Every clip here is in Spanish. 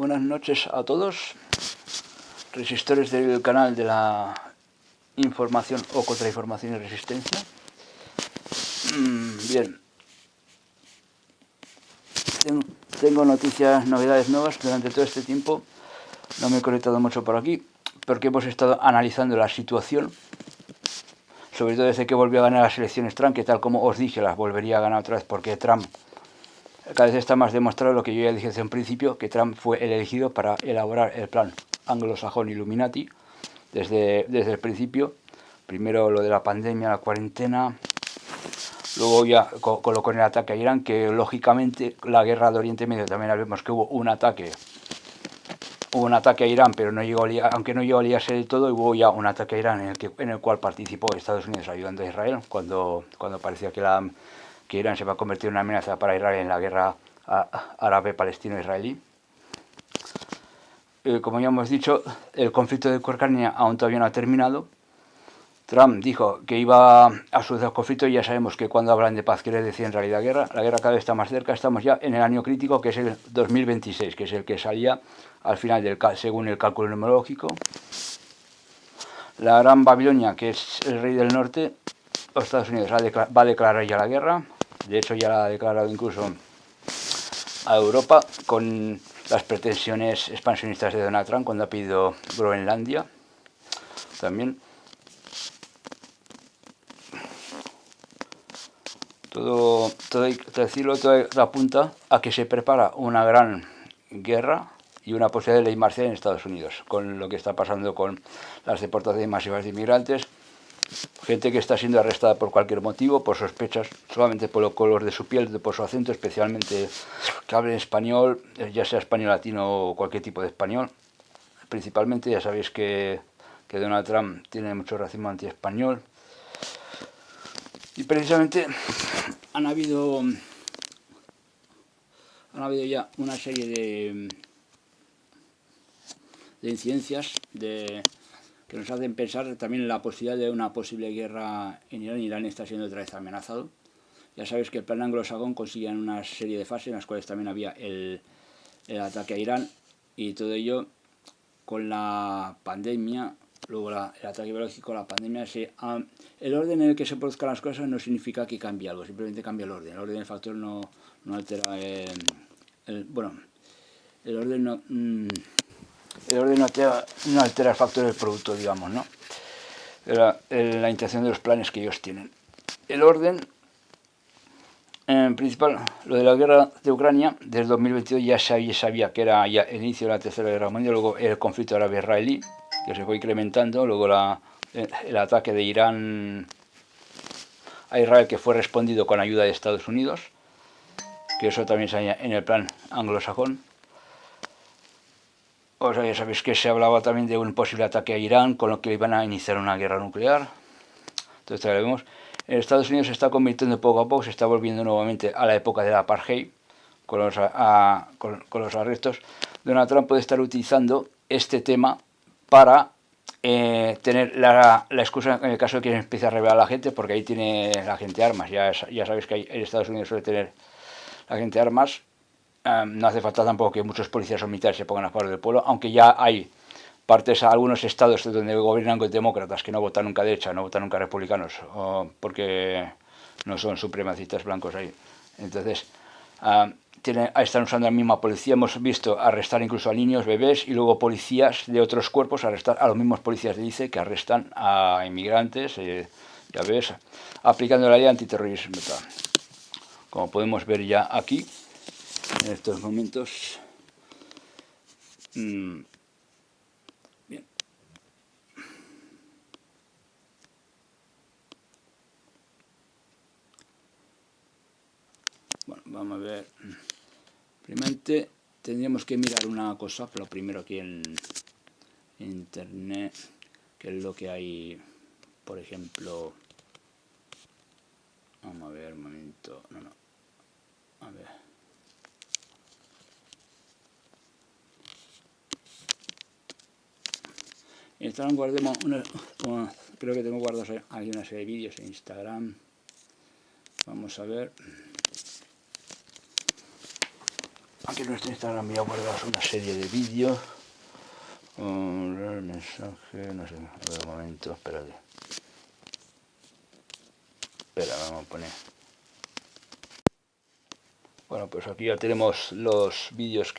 Buenas noches a todos, resistores del canal de la información o contrainformación y resistencia. Bien, tengo noticias, novedades nuevas. Durante todo este tiempo no me he conectado mucho por aquí porque hemos estado analizando la situación, sobre todo desde que volvió a ganar las elecciones Trump, que tal como os dije las volvería a ganar otra vez porque Trump cada vez está más demostrado lo que yo ya dije desde un principio, que Trump fue el elegido para elaborar el plan anglosajón Illuminati desde el principio. Primero lo de la pandemia, la cuarentena, luego ya con el ataque a Irán, que lógicamente la guerra de Oriente Medio también vemos que hubo un ataque a Irán, pero no llegó aunque no llegó a liarse del todo, hubo ya un ataque a Irán en el cual participó Estados Unidos ayudando a Israel cuando parecía que Irán se va a convertir en una amenaza para Israel en la guerra árabe-palestino-israelí. Como ya hemos dicho, el conflicto de Ucrania aún todavía no ha terminado. Trump dijo que iba a solucionar el conflicto y ya sabemos que cuando hablan de paz quiere decir en realidad guerra. La guerra cada vez está más cerca, estamos ya en el año crítico, que es el 2026, que es el que salía al final según el cálculo numerológico. La Gran Babilonia, que es el rey del norte, los Estados Unidos va a declarar ya la guerra. De hecho ya la ha declarado incluso a Europa con las pretensiones expansionistas de Donald Trump cuando ha pedido Groenlandia también. Todo apunta a que se prepara una gran guerra y una posibilidad de ley marcial en Estados Unidos, con lo que está pasando con las deportaciones masivas de inmigrantes, gente que está siendo arrestada por cualquier motivo, por sospechas, solamente por el color de su piel, por su acento, especialmente que hablen español, ya sea español latino o cualquier tipo de español. Principalmente ya sabéis que Donald Trump tiene mucho racismo anti-español. Y precisamente han habido ya una serie de incidencias que nos hacen pensar también en la posibilidad de una posible guerra en Irán. Irán está siendo otra vez amenazado. Ya sabéis que el plan anglosajón consiguía una serie de fases en las cuales también había el ataque a Irán, y todo ello con la pandemia. Luego el ataque biológico, la pandemia, el orden en el que se produzcan las cosas no significa que cambie algo, simplemente cambia el orden. El orden del factor no altera el orden no altera el factor del producto, digamos, ¿no? La intención de los planes que ellos tienen. El orden en principal, lo de la guerra de Ucrania, desde 2022 ya sabía que era ya el inicio de la Tercera Guerra Mundial, luego el conflicto árabe-israelí, que se fue incrementando, luego el ataque de Irán a Israel, que fue respondido con ayuda de Estados Unidos, que eso también salía en el plan anglosajón. O sea, ya sabéis que se hablaba también de un posible ataque a Irán, con lo que iban a iniciar una guerra nuclear. Entonces, ya lo vemos. Estados Unidos se está convirtiendo poco a poco, se está volviendo nuevamente a la época del apartheid, con los arrestos. Donald Trump puede estar utilizando este tema para tener la excusa en el caso de que empiece a revelar a la gente, porque ahí tiene la gente armas. Ya sabéis que en Estados Unidos suele tener la gente armas. No hace falta tampoco que muchos policías o militares se pongan a favor del pueblo, aunque ya hay algunos estados donde gobiernan con demócratas que no votan nunca derecha, no votan nunca republicanos, porque no son supremacistas blancos ahí. Entonces, están usando la misma policía. Hemos visto arrestar incluso a niños, bebés, y luego policías de otros cuerpos arrestar a los mismos policías de ICE que arrestan a inmigrantes, ya ves, aplicando la ley antiterrorismo. Como podemos ver ya aquí, en estos momentos. Bien. Bueno, vamos a ver. Primeramente tendríamos que mirar una cosa, pero primero aquí en internet, que es lo que hay, por ejemplo. Vamos a ver un momento. A ver. En Instagram guardemos creo que tengo guardados aquí una serie de vídeos en Instagram. Vamos a ver. aquí en nuestro Instagram ya guardamos una serie de vídeos. El mensaje, no sé, a ver un momento, espérate. Espera, vamos a poner. Bueno, pues aquí ya tenemos los vídeos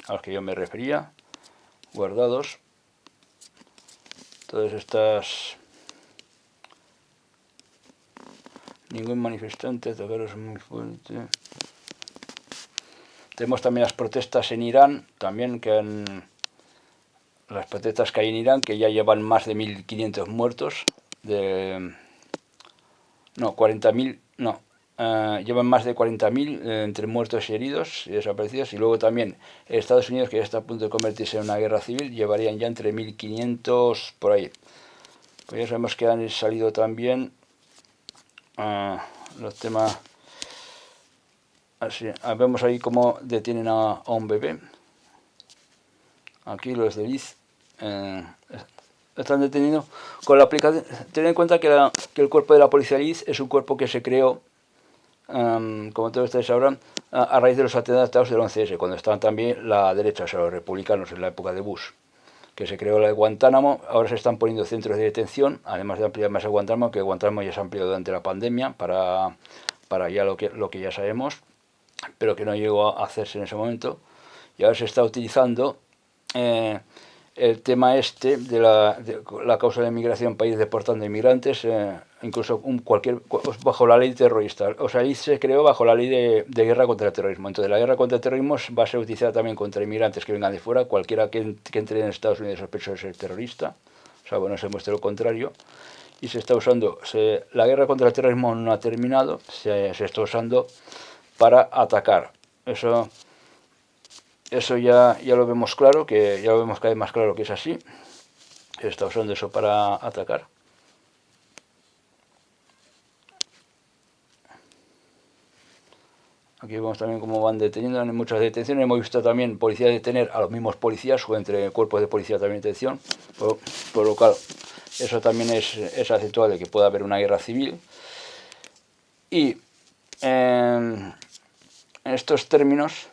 a los que yo me refería, guardados. Todas estas... Ningún manifestante, atacaros muy fuerte. Tenemos también las protestas en Irán, también las protestas que hay en Irán, que ya llevan más de 1.500 muertos, no, 40.000, no, llevan más de 40.000 entre muertos y heridos y desaparecidos. Y luego también Estados Unidos, que ya está a punto de convertirse en una guerra civil, llevarían ya entre 1.500 por ahí. Pues ya sabemos que han salido también los temas... Así, vemos ahí cómo detienen a un bebé. Aquí los de Liz están detenidos con la aplicación. Ten en cuenta que el cuerpo de la policía Liz es un cuerpo que se creó, como todos ustedes sabrán, a raíz de los atentados del 11S, cuando estaban también la derecha, o sea, los republicanos en la época de Bush, que se creó la de Guantánamo. Ahora se están poniendo centros de detención, además de ampliar más a Guantánamo, que Guantánamo ya se amplió durante la pandemia para ya lo que ya sabemos, pero que no llegó a hacerse en ese momento. Y ahora se está utilizando el tema este de la causa de inmigración, país deportando inmigrantes, incluso bajo la ley terrorista. O sea, ahí se creó bajo la ley de guerra contra el terrorismo. Entonces, la guerra contra el terrorismo va a ser utilizada también contra inmigrantes que vengan de fuera, cualquiera que entre en Estados Unidos sospechoso de ser terrorista. O sea, bueno, se muestra lo contrario. Y se está usando, la guerra contra el terrorismo no ha terminado, se está usando para atacar. Eso ya lo vemos claro, que ya lo vemos cada vez más claro que es así. Se está usando eso para atacar. Aquí vemos también cómo van deteniendo en muchas detenciones. Hemos visto también policías detener a los mismos policías o entre cuerpos de policía también detención. Por lo cual, eso también es acentual de que pueda haber una guerra civil. Y en estos términos,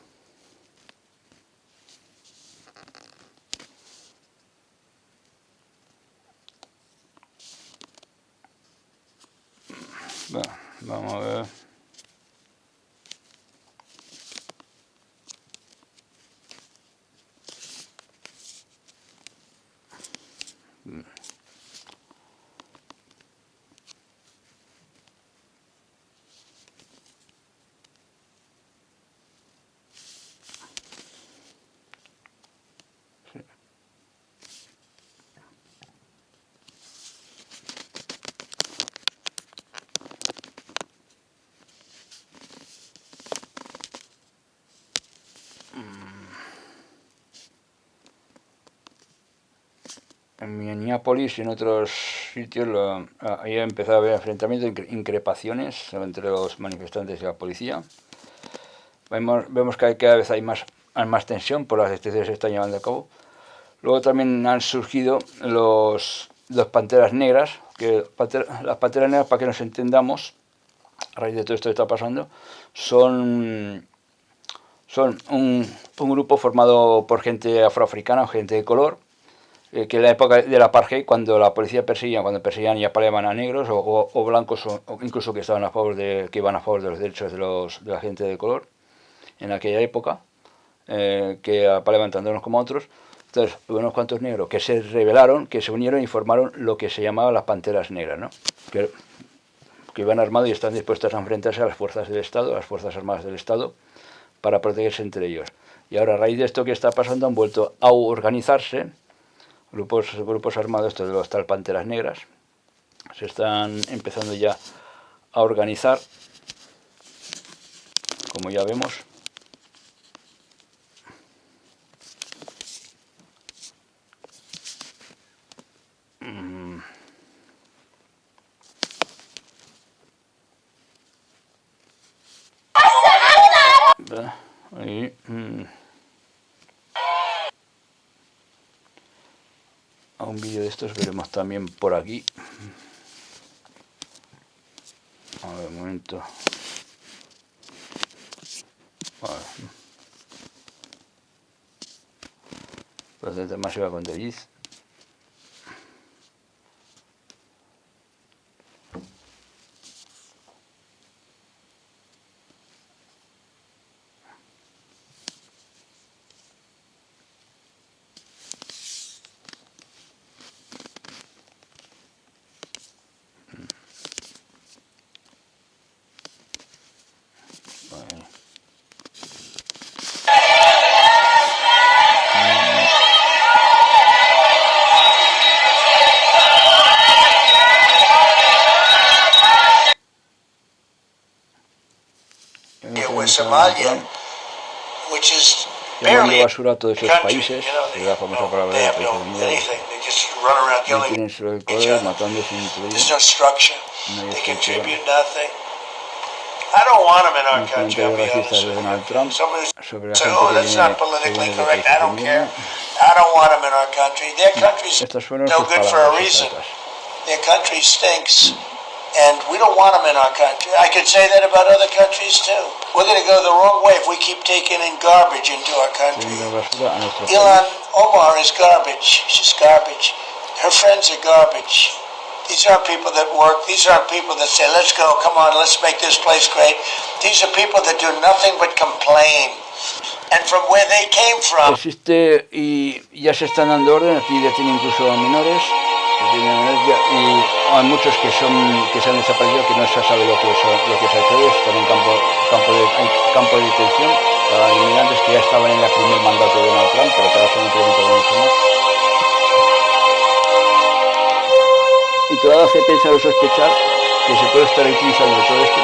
bueno, vamos a ver. En Minneapolis y en otros sitios ahí ha empezado a haber enfrentamientos, increpaciones entre los manifestantes y la policía. Vemos que cada vez hay más tensión por las detenciones que se están llevando a cabo. Luego también han surgido los Panteras Negras, las Panteras Negras, para que nos entendamos, a raíz de todo esto que está pasando, son un grupo formado por gente afroamericana o gente de color, que en la época del apartheid, cuando la policía perseguían y apaleaban a negros o blancos, o incluso que iban a favor de los derechos de la gente de color, en aquella época, que apaleaban tanto unos como otros. Entonces, hubo unos cuantos negros que se rebelaron, que se unieron y formaron lo que se llamaba las Panteras Negras, ¿no? que iban armados y están dispuestos a enfrentarse a las fuerzas del Estado, a las Fuerzas Armadas del Estado, para protegerse entre ellos. Y ahora, a raíz de esto que está pasando, han vuelto a organizarse grupos armados, estos de los tal Panteras Negras. Se están empezando ya a organizar, como ya vemos. Ahí, a un vídeo de estos veremos también por aquí. A ver, un momento. Vale. Protesta masiva contra ISIS. Somalia, which is llevando basura a todos esos países, de la famosa palabra de países de mierda. No tienen solo el poder, matando sin incluir. No hay estructura. Los comentarios racistas de Donald Trump sobre la gente que viene de California. Estas fueron sus palabras exactas. Their country stinks, and we don't want them in our country. I could say that about other countries too. We're going to go the wrong way if we keep taking in garbage into our country. Ilhan Omar is garbage. She's garbage. Her friends are garbage. These aren't people that work. These aren't people that say, let's go, come on, let's make this place great. These are people that do nothing but complain. And from where they came from. Existe y ya se están dando orden, aquí ya tienen incluso a menores. Y hay muchos que se han desaparecido, que no se sabe lo que se ha hecho de ellos. Están en campo de detención para inmigrantes que ya estaban en el primer mandato de Donald Trump, pero que ahora se han incrementado mucho más. Y todo hace pensar o sospechar que se puede estar utilizando todo esto.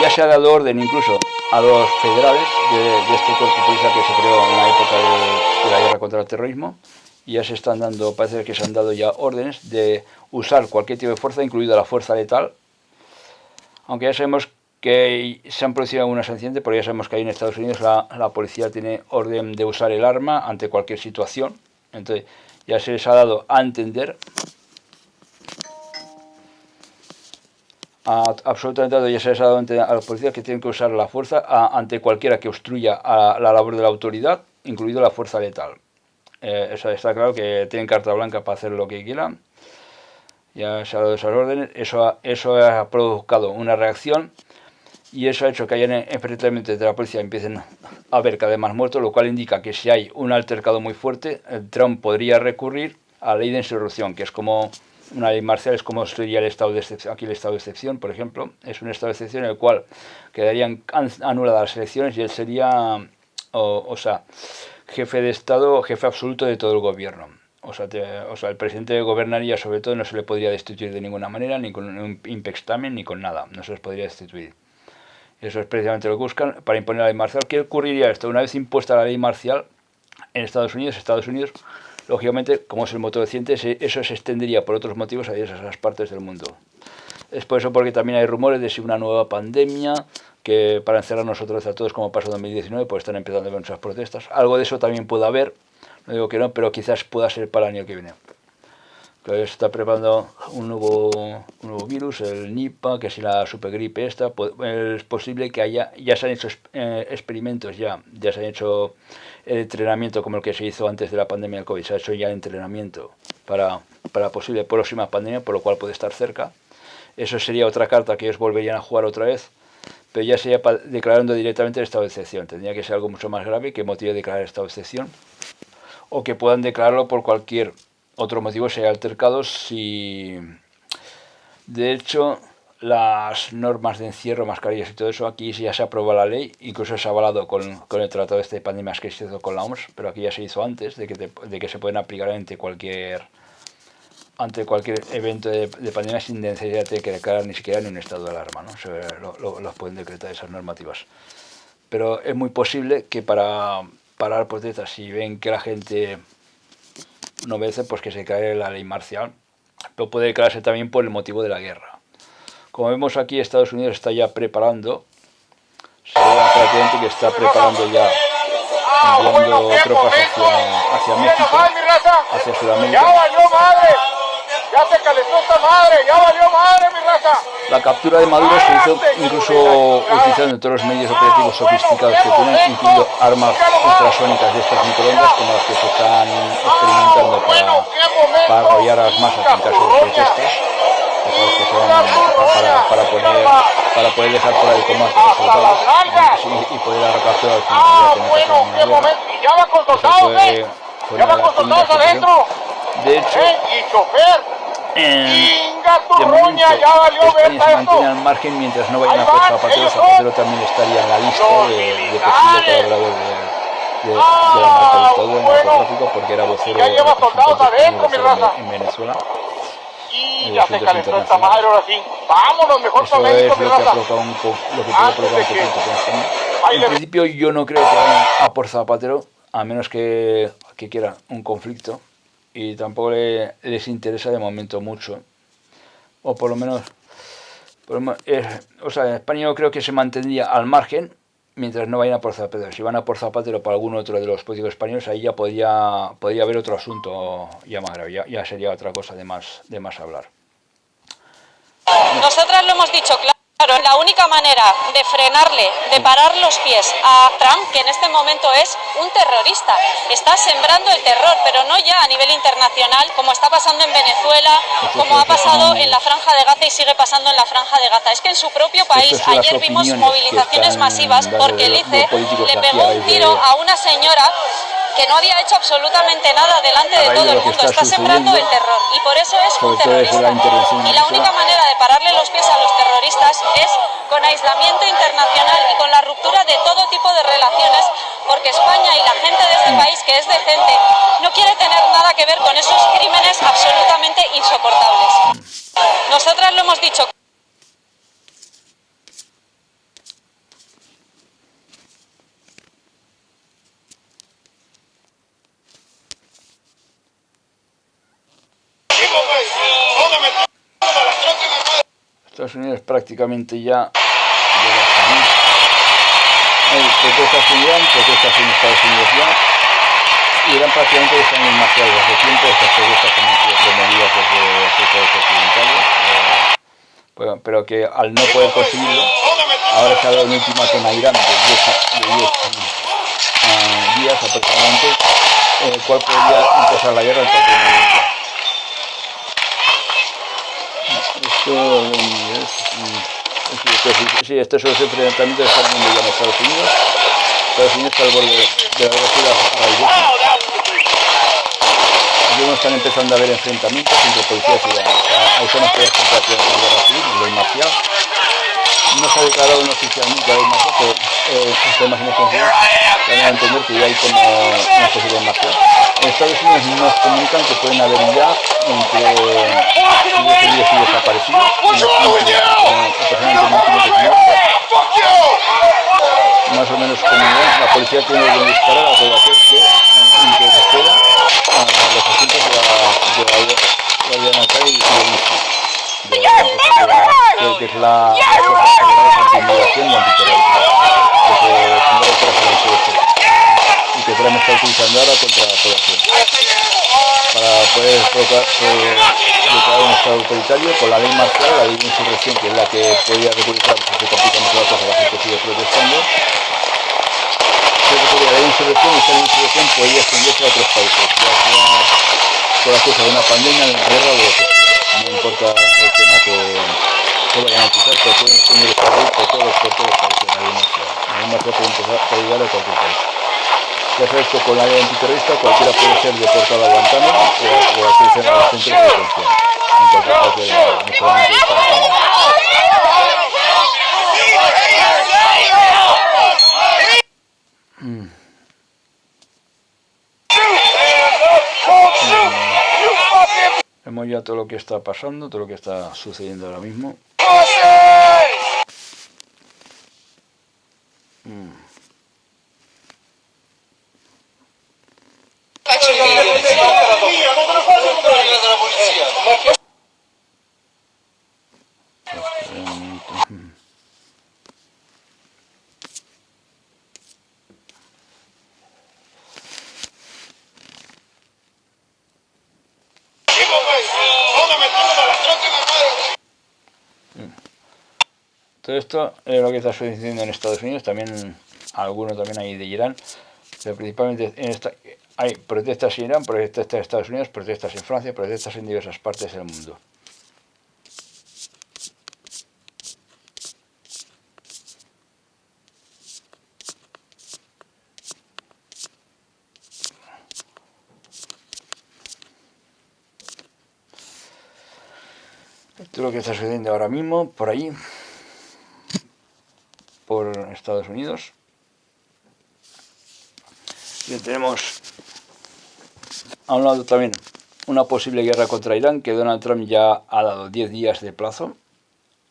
Ya se ha dado orden incluso a los federales de este cuerpo policial que se creó en la época de la guerra contra el terrorismo. Y ya se están dando, parece que se han dado ya órdenes de usar cualquier tipo de fuerza, incluida la fuerza letal. Aunque ya sabemos que se han producido algunos incidentes, porque ya sabemos que ahí en Estados Unidos la policía tiene orden de usar el arma ante cualquier situación. Entonces ya se les ha dado a entender, absolutamente ya se les ha dado a entender a los policías que tienen que usar la fuerza ante cualquiera que obstruya a la labor de la autoridad, incluido la fuerza letal. Eso está claro, que tienen carta blanca para hacer lo que quieran. Ya se ha dado esas órdenes. Eso ha provocado una reacción y eso ha hecho que hayan enfrentamientos de la policía, empiecen a haber cada vez más muertos, lo cual indica que si hay un altercado muy fuerte, Trump podría recurrir a la ley de insurrección, que es como una ley marcial, es como sería el estado de excepción. Aquí el estado de excepción, por ejemplo, es un estado de excepción en el cual quedarían anuladas las elecciones y él sería, o sea, jefe de Estado, jefe absoluto de todo el gobierno. O sea, el presidente gobernaría sobre todo, no se le podría destituir de ninguna manera, ni con un impextamen, ni con nada. No se les podría destituir. Eso es precisamente lo que buscan para imponer la ley marcial. ¿Qué ocurriría esto? Una vez impuesta la ley marcial en Estados Unidos, lógicamente, como es el motor reciente, eso se extendería por otros motivos a diversas partes del mundo. Es por eso porque también hay rumores de si una nueva pandemia, que para encerrarnos otra vez a todos como pasó en 2019, pues están empezando a ver muchas protestas. Algo de eso también puede haber, no digo que no, pero quizás pueda ser para el año que viene. Que se está preparando un nuevo virus, el Nipah, que si la supergripe esta, es posible que ya se han hecho experimentos, ya se han hecho el entrenamiento como el que se hizo antes de la pandemia del COVID, se ha hecho ya el entrenamiento para posible próxima pandemia, por lo cual puede estar cerca. Eso sería otra carta que ellos volverían a jugar otra vez, pero ya sería declarando directamente el estado de excepción. Tendría que ser algo mucho más grave que motive declarar el estado de excepción, o que puedan declararlo por cualquier otro motivo, si hay altercados. Si de hecho las normas de encierro, mascarillas y todo eso, aquí ya se aprobó la ley, incluso se ha avalado con el tratado de pandemias que se hizo con la OMS, pero aquí ya se hizo antes de que se pueden aplicar ante cualquier evento de pandemia sin necesidad de que declarar ni siquiera ni un estado de alarma, ¿no? Los pueden decretar esas normativas. Pero es muy posible que para parar protestas, si ven que la gente no obedece, pues que se declare la ley marcial, pero puede declararse también por el motivo de la guerra. Como vemos aquí, Estados Unidos está ya preparando, se ve prácticamente que está preparando ya, enviando tropas hacia México, hacia Sudamérica. Ya se calentó esta madre, ya valió madre, mi raza. La captura de Maduro se hizo incluso utilizando todos los medios operativos sofisticados que tienen, incluido armas ultrasónicas de estas microondas como las que se están experimentando para arrollar a las masas en caso de protestas, que son para poder dejar fuera de combate a los soldados y poder recapturar al final. Ya va con soldados, ya va con soldados adentro. De hecho, y chofer. de momento, España se mantiene al margen mientras no vayan a por Zapatero. Zapatero también estaría en la lista de posible colaborador de la narcotráfico, porque era vocero en Venezuela. Y ya se calentó esta madre, ahora sí. Vámonos, mejor eso es lo que ha provocado un conflicto con España. En principio yo no creo que vayan a por Zapatero, a menos que quiera un conflicto. Y tampoco les interesa de momento mucho, o por lo menos o sea, España yo creo que se mantendría al margen mientras no vayan a por Zapatero. Si van a por Zapatero para algún otro de los políticos españoles, ahí ya podría haber otro asunto ya más grave, ya sería otra cosa de más hablar. Nosotras lo hemos dicho claro. La única manera de frenarle, de parar los pies a Trump, que en este momento es un terrorista, está sembrando el terror, pero no ya a nivel internacional, como está pasando en Venezuela, como ha pasado en la Franja de Gaza y sigue pasando en la Franja de Gaza. Es que en su propio país, ayer vimos movilizaciones masivas porque el ICE le pegó un tiro a una señora que no había hecho absolutamente nada delante de todo el mundo. Está sembrando el terror y por eso es un terrorista. Y la única manera de pararle los pies a los terroristas es con aislamiento internacional y con la ruptura de todo tipo de relaciones, porque España y la gente de este país, que es decente, no quiere tener nada que ver con esos crímenes absolutamente insoportables. Nosotras lo hemos dicho. Estados Unidos prácticamente ya hay protestas en Irán, protestas en Estados Unidos ya. Irán prácticamente están enmarcados hace tiempo, estas protestas han sido promovidas desde países occidentales, pero que al no poder conseguirlo, ahora se ha dado un ultimátum a Irán de 10 días aproximadamente, el cual podría empezar la guerra en cualquier momento. Estos son los enfrentamientos que están viendo ya en Estados Unidos. Estados Unidos está al borde de la velocidad arraigosa. Ya están empezando a haber enfrentamientos entre policías y ciudadanos. Hay zonas que ya están prácticamente en guerra civil, en ley marcial. No se ha declarado oficialmente la ley marcial, pero esta imaginación también a entender que ya hay como una especie de ley marcial. En Estados Unidos nos comunican que pueden haber ya entre detenidos y desaparecidos, más o menos como la policía tiene que disparar a todo aquel que interpela a los asuntos de la Guardia Nacional y que es la antimigración y antiterrorismo, y que Trump está utilizando ahora contra la población para poder declarar un estado autoritario con la ley marcial, la ley de insurrección, que es la que podría recurrir Trump si se complica mucho la cosa, la gente sigue protestando. La ley de insurrección, esta ley de insurrección podría extenderse a otros países, ya sea por la causa de una pandemia, de una guerra o de lo que sea. No importa el tema que vayan a utilizar, pero pueden extender esta ley por todos los países, la ley marcial. La ley marcial puede llegar a cualquier país. Ya sabes que con la ley antiterrorista cualquiera puede ser deportado a Guantánamo o a que sea los centros de detención en cualquier parte del mundo, no solamente en Estados Unidos. Vemos ya todo lo que está pasando, todo lo que está sucediendo ahora mismo. Todo esto es lo que está sucediendo en Estados Unidos, también algunos también hay de Irán, pero principalmente hay protestas en Irán, protestas en Estados Unidos, protestas en Francia, protestas en diversas partes del mundo. Esto es lo que está sucediendo ahora mismo por ahí, por Estados Unidos. Y tenemos a un lado también una posible guerra contra Irán, que Donald Trump ya ha dado 10 días de plazo,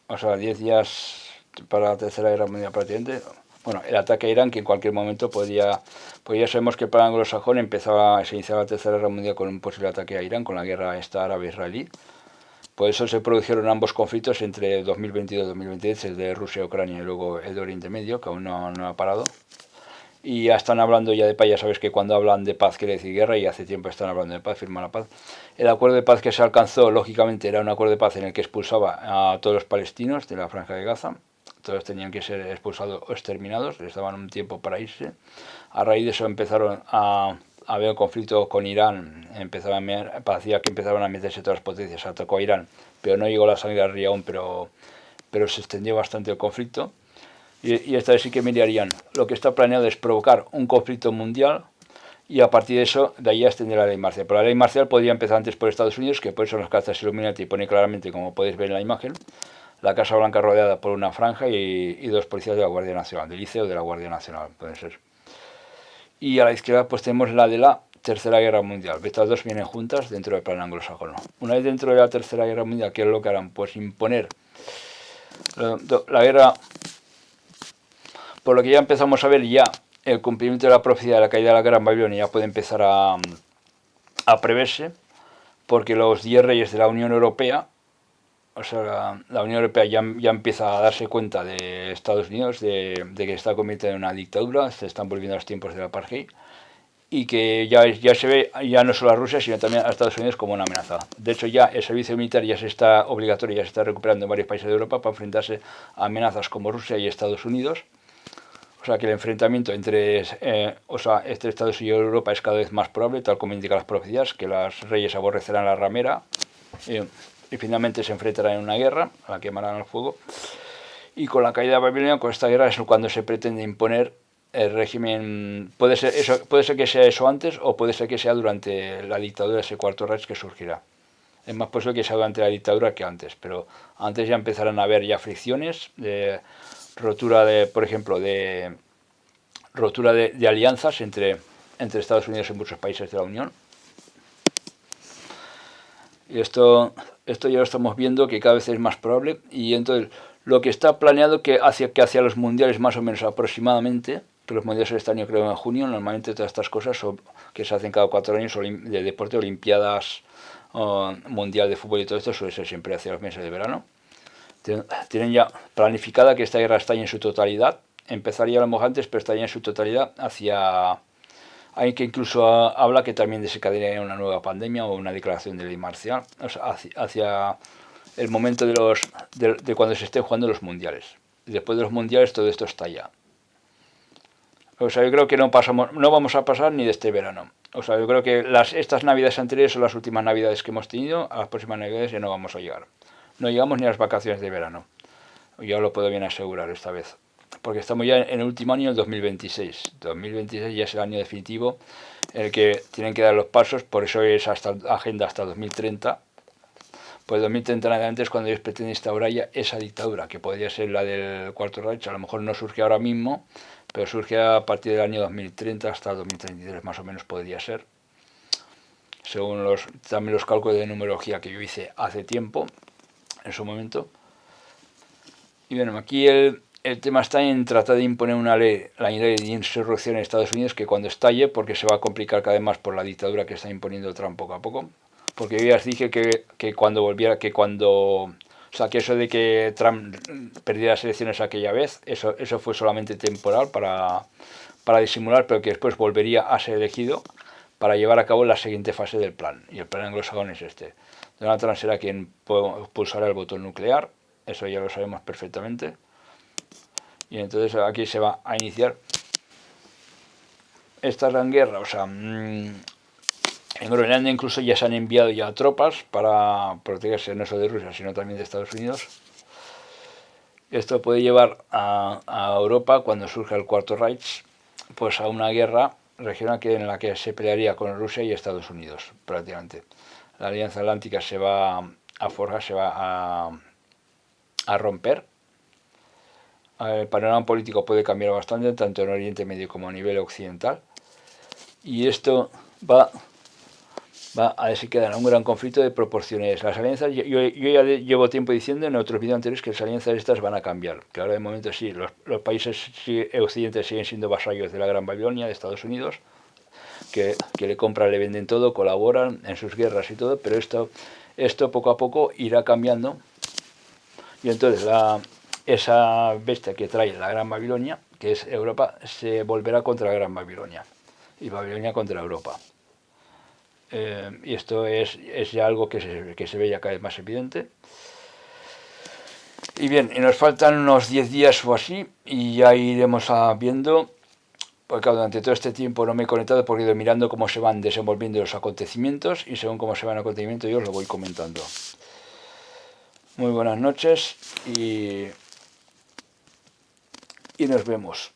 o sea, 10 días para la Tercera Guerra Mundial prácticamente. Bueno, el ataque a Irán, que en cualquier momento podría, pues ya sabemos que el plan anglosajón se iniciaba la Tercera Guerra Mundial con un posible ataque a Irán, con la guerra esta árabe-israelí. Por eso se produjeron ambos conflictos entre 2022 y 2023, el de Rusia-Ucrania y luego el de Oriente Medio, que aún no ha parado. Y ya están hablando ya de paz, ya sabes que cuando hablan de paz quiere decir guerra, y hace tiempo están hablando de paz, firman la paz. El acuerdo de paz que se alcanzó, lógicamente, era un acuerdo de paz en el que expulsaba a todos los palestinos de la Franja de Gaza. Todos tenían que ser expulsados o exterminados, les daban un tiempo para irse. A raíz de eso empezaron a haber un conflicto con Irán, parecía que empezaban a meterse todas las potencias, atacó a Irán, pero no llegó la sangre al río aún, pero se extendió bastante el conflicto. Y esta vez sí que mirarían. Lo que está planeado es provocar un conflicto mundial y a partir de eso, de ahí a extender la ley marcial. Pero la ley marcial podría empezar antes por Estados Unidos, que por eso en las cartas Illuminati pone claramente, como podéis ver en la imagen, la Casa Blanca rodeada por una franja y dos policías de la Guardia Nacional, del ICE o de la Guardia Nacional, pueden ser. Y a la izquierda pues tenemos la de la Tercera Guerra Mundial. Estas dos vienen juntas dentro del plan anglosajón. Una vez dentro de la Tercera Guerra Mundial, ¿qué es lo que harán? Pues imponer la guerra. Por lo que ya empezamos a ver ya el cumplimiento de la profecía de la caída de la Gran Babilonia ya puede empezar a preverse, porque los 10 reyes de la Unión Europea, o sea, la Unión Europea ya empieza a darse cuenta de Estados Unidos, de que está convirtiendo en una dictadura, se están volviendo a los tiempos del apartheid, y que ya se ve ya no solo a Rusia, sino también a Estados Unidos como una amenaza. De hecho, ya el servicio militar ya se está obligatorio, ya se está recuperando en varios países de Europa para enfrentarse a amenazas como Rusia y Estados Unidos. O sea que el enfrentamiento entre Estados Unidos y Europa es cada vez más probable, tal como indican las profecías, que los reyes aborrecerán la ramera y finalmente se enfrentarán en una guerra, la quemarán al fuego. Y con la caída de Babilonia, con esta guerra, es cuando se pretende imponer el régimen. Puede ser que sea eso antes, o puede ser que sea durante la dictadura de ese Cuarto Reich que surgirá. Es más posible que sea durante la dictadura que antes, pero antes ya empezarán a haber ya fricciones, rotura por ejemplo, de alianzas entre Estados Unidos y muchos países de la Unión. Y esto ya lo estamos viendo, que cada vez es más probable. Y entonces lo que está planeado que hacia los mundiales más o menos aproximadamente, que los mundiales este año creo en junio, normalmente todas estas cosas que se hacen cada 4 años de deporte, olimpiadas, mundial de fútbol y todo esto, suele ser siempre hacia los meses de verano. Tienen ya planificada que esta guerra está en su totalidad, empezaría a lo mejor antes, pero estaría en su totalidad hacia. Hay que incluso habla que también desencadenaría una nueva pandemia o una declaración de ley marcial, o sea, hacia el momento de cuando se estén jugando los mundiales. Y después de los mundiales todo esto estalla. O sea, yo creo que no vamos a pasar ni de este verano. O sea, yo creo que estas navidades anteriores son las últimas navidades que hemos tenido, a las próximas navidades ya no vamos a llegar. No llegamos ni a las vacaciones de verano. Ya lo puedo bien asegurar esta vez. Porque estamos ya en el último año, el 2026. 2026 ya es el año definitivo en el que tienen que dar los pasos, por eso es agenda hasta 2030. Pues 2030 en adelante es cuando ellos pretenden instaurar ya esa dictadura, que podría ser la del Cuarto Reich. A lo mejor no surge ahora mismo, pero surge a partir del año 2030 hasta el 2033 más o menos podría ser. Según también los cálculos de numerología que yo hice hace tiempo, en su momento. Y bueno, aquí el tema está en tratar de imponer una ley, la ley de insurrección en Estados Unidos, que cuando estalle, porque se va a complicar cada vez más por la dictadura que está imponiendo Trump poco a poco. Porque yo ya os dije que cuando volviera, o sea, que eso de que Trump perdiera las elecciones aquella vez, eso fue solamente temporal para disimular, pero que después volvería a ser elegido para llevar a cabo la siguiente fase del plan. Y el plan anglosajón es este. Donald Trump será quien pulsará el botón nuclear, eso ya lo sabemos perfectamente. Y entonces aquí se va a iniciar esta gran guerra. O sea, en Groenlandia incluso ya se han enviado ya tropas para protegerse no solo de Rusia, sino también de Estados Unidos. Esto puede llevar a Europa, cuando surja el Cuarto Reich, pues a una guerra regional en la que se pelearía con Rusia y Estados Unidos, prácticamente. La Alianza Atlántica se va a forjar, se va a romper. El panorama político puede cambiar bastante, tanto en Oriente Medio como a nivel occidental. Y esto va a desencadenar un gran conflicto de proporciones. Las alianzas, yo ya llevo tiempo diciendo en otros vídeos anteriores que las alianzas estas van a cambiar. Que ahora de momento sí, los países occidentales siguen siendo vasallos de la Gran Babilonia, de Estados Unidos, que le compran, le venden todo, colaboran en sus guerras y todo, pero esto poco a poco irá cambiando. Y entonces esa bestia que trae la Gran Babilonia, que es Europa, se volverá contra la Gran Babilonia. Y Babilonia contra Europa. Y esto es ya algo que se ve ya cada vez más evidente. Y bien, y nos faltan unos 10 días o así, y ya iremos viendo, porque claro, durante todo este tiempo no me he conectado porque he ido mirando cómo se van desenvolviendo los acontecimientos, y según cómo se van acontecimientos yo os lo voy comentando. Muy buenas noches y nos vemos.